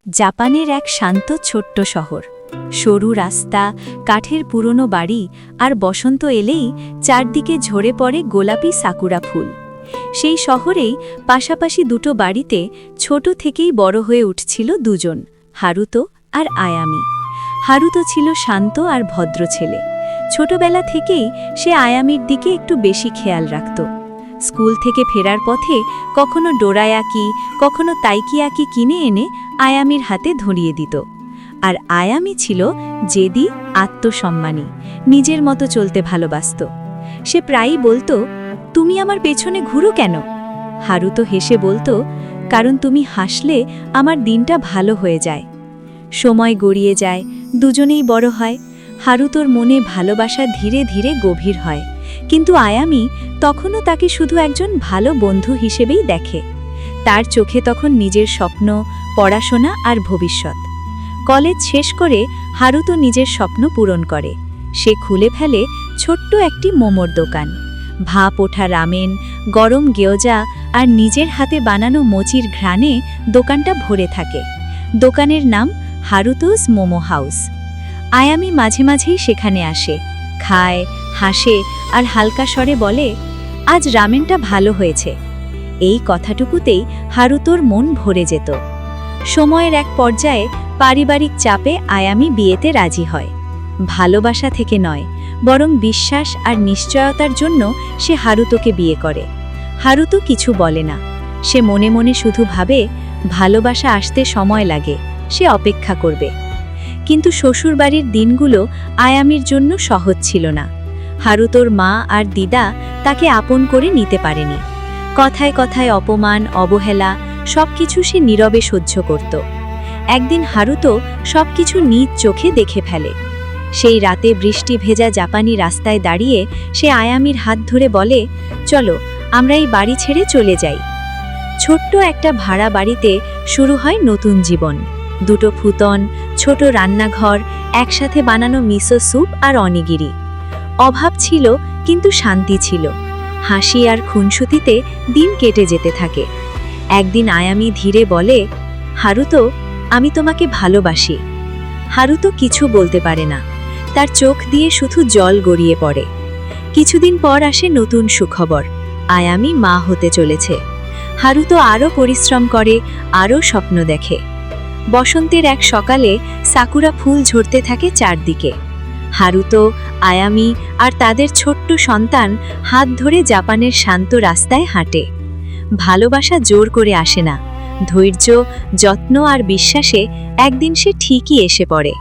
জাপানের এক শান্ত ছোট্ট শহর। সরু রাস্তা, কাঠের পুরনো বাড়ি, আর বসন্ত এলেই চারদিকে ঝরে পড়ে গোলাপি সাকুরা ফুল। সেই শহরেই পাশাপাশি দুটো বাড়িতে ছোট থেকেই বড় হয়ে উঠছিল দুজন, হারুতো আর আয়ামি। হারুতো ছিল শান্ত আর ভদ্র ছেলে। ছোটবেলা থেকেই সে আয়ামির দিকে একটু বেশি খেয়াল রাখত। স্কুল থেকে ফেরার পথে কখনো ডোরায়াকি, কখনো তাইকিয়াকি কিনে এনে আয়ামির হাতে ধরিয়ে দিত। আর আয়ামি ছিল জেদি, আত্মসম্মানী, নিজের মতো চলতে ভালোবাসত। সে প্রায়ই বলতো, তুমি আমার পেছনে ঘুরো কেন? হারুতো হেসে বলতো, কারণ তুমি হাসলে আমার দিনটা ভালো হয়ে যায়। সময় গড়িয়ে যায়, দুজনেই বড় হয়। হারুতোর মনে ভালোবাসা ধীরে ধীরে গভীর হয়, কিন্তু আয়ামি তখনও তাকে শুধু একজন ভালো বন্ধু হিসেবেই দেখে। তার চোখে তখন নিজের স্বপ্ন, পড়াশোনা আর ভবিষ্যৎ। কলেজ শেষ করে হারুতো নিজের স্বপ্ন পূরণ করে। সে খুলে ফেলে ছোট্ট একটি মোমোর দোকান। ভাপ ওঠা রামেন, গরম গেওজা আর নিজের হাতে বানানো মোচির ঘ্রাণে দোকানটা ভরে থাকে। দোকানের নাম হারুতোস মোমো হাউস। আয়ামি মাঝে মাঝেই সেখানে আসে, খায়, হাসে আর হালকা স্বরে বলে, আজ রামেনটা ভালো হয়েছে। এই কথাটুকুতেই হারুতোর মন ভরে যেত। সময়ের এক পর্যায়ে পারিবারিক চাপে আয়ামি বিয়েতে রাজি হয়। ভালোবাসা থেকে নয়, বরং বিশ্বাস আর নিশ্চয়তার জন্য সে হারুতোকে বিয়ে করে। হারুতো কিছু বলে না। সে মনে মনে শুধু ভাবে, ভালোবাসা আসতে সময় লাগে, সে অপেক্ষা করবে। কিন্তু শ্বশুরবাড়ির দিনগুলো আয়ামির জন্য সহজ ছিল না। হারুতোর মা আর দিদা তাকে আপন করে নিতে পারেনি। কথায় কথায় অপমান, অবহেলা সবকিছু সে নীরবে সহ্য করত। একদিন হারুতো সবকিছু নিজ চোখে দেখে ফেলে। সেই রাতে বৃষ্টি ভেজা জাপানি রাস্তায় দাঁড়িয়ে সে আয়ামির হাত ধরে বলে, চলো আমরা এই বাড়ি ছেড়ে চলে যাই। ছোট্ট একটা ভাড়া বাড়িতে শুরু হয় নতুন জীবন। দুটো ফুতন, ছোট রান্নাঘর, একসাথে বানানো মিসো স্যুপ আর অনিগিরি। অভাব ছিল, কিন্তু শান্তি ছিল। হাসি আর খুনসুটিতে দিন কেটে যেতে থাকে। একদিন আয়ামি ধীরে বলে, হারুতো, আমি তোমাকে ভালোবাসি। হারুতো কিছু বলতে পারে না। তার চোখ দিয়ে শুধু জল গড়িয়ে পড়ে। কিছুদিন পর আসে নতুন সুখবর, আয়ামি মা হতে চলেছে। হারুতো আরও পরিশ্রম করে, আরও স্বপ্ন দেখে। বসন্তের এক সকালে সাকুরা ফুল ঝরতে থাকে চারদিকে। হারুতো, আয়ামি আর তাদের ছোট্ট সন্তান হাত ধরে জাপানের শান্ত রাস্তায় হাঁটে। ভালোবাসা জোর করে আসে না, ধৈর্য, যত্ন আর বিশ্বাসে একদিন সে ঠিকই এসে পড়ে।